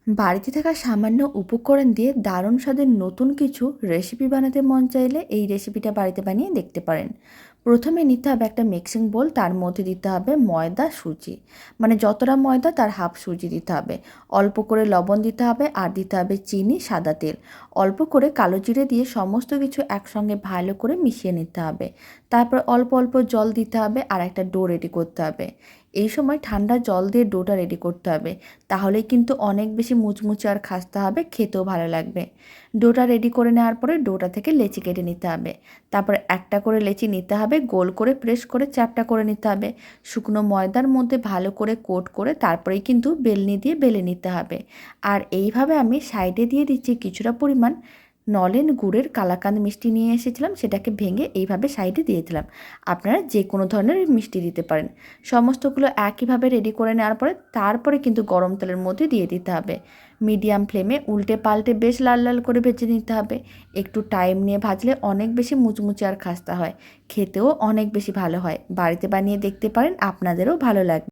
বাড়িতে থাকা সামান্য উপকরণ দিয়ে দারুণ স্বাদের নতুন কিছু রেসিপি বানাতে মন চাইলে এই রেসিপিটা বাড়িতে বানিয়ে দেখতে পারেন। প্রথমে নিতে হবে একটা মিক্সিং বোল, তার মধ্যে দিতে হবে ময়দা, সুজি। মানে যতটা ময়দা তার হাফ সুজি দিতে হবে। অল্প করে লবণ দিতে হবে আর দিতে হবে চিনি, সাদা তেল। অল্প করে কালো জিরে দিয়ে সমস্ত কিছু একসঙ্গে ভালো করে মিশিয়ে নিতে হবে। তারপর অল্প অল্প জল দিতে হবে আর একটা ডো রেডি করতে হবে। এই সময় ঠান্ডা জল দিয়ে ডোটা রেডি করতে হবে, তাহলেই কিন্তু অনেক বেশি মুচমুচে আর খাস্তা হবে, খেতেও ভালো লাগবে। ডোটা রেডি করে নেওয়ার পরে ডোটা থেকে লেচি কেটে নিতে হবে। তারপরে একটা করে লেচি নিতে হবে, গোল করে প্রেস করে চ্যাপ্টা করে নিতে হবে। শুকনো ময়দার মধ্যে ভালো করে কোট করে তারপরেই কিন্তু বেলনি দিয়ে বেলে নিতে হবে। আর এইভাবে আমি সাইডে দিয়ে দিচ্ছি কিছুটা পরিমাণ নলেন গুড়ের কালাকাঁদ মিষ্টি নিয়ে এসেছিলাম, সেটাকে ভেঙে এইভাবে সাইডে দিয়ে দিলাম। আপনারা যে কোনো ধরনের মিষ্টি দিতে পারেন। সমস্তগুলো একইভাবে রেডি করে নেওয়ার পরে তারপরে কিন্তু গরম তেলের মধ্যে দিয়ে দিতে হবে। মিডিয়াম ফ্লেমে উল্টে পাল্টে বেশ লাল লাল করে ভেজে নিতে হবে। একটু টাইম নিয়ে ভাজলে অনেক বেশি মুচমুচে আর খাস্তা হয়, খেতেও অনেক বেশি ভালো হয়। বাড়িতে বানিয়ে দেখতে পারেন, আপনাদেরও ভালো লাগবে।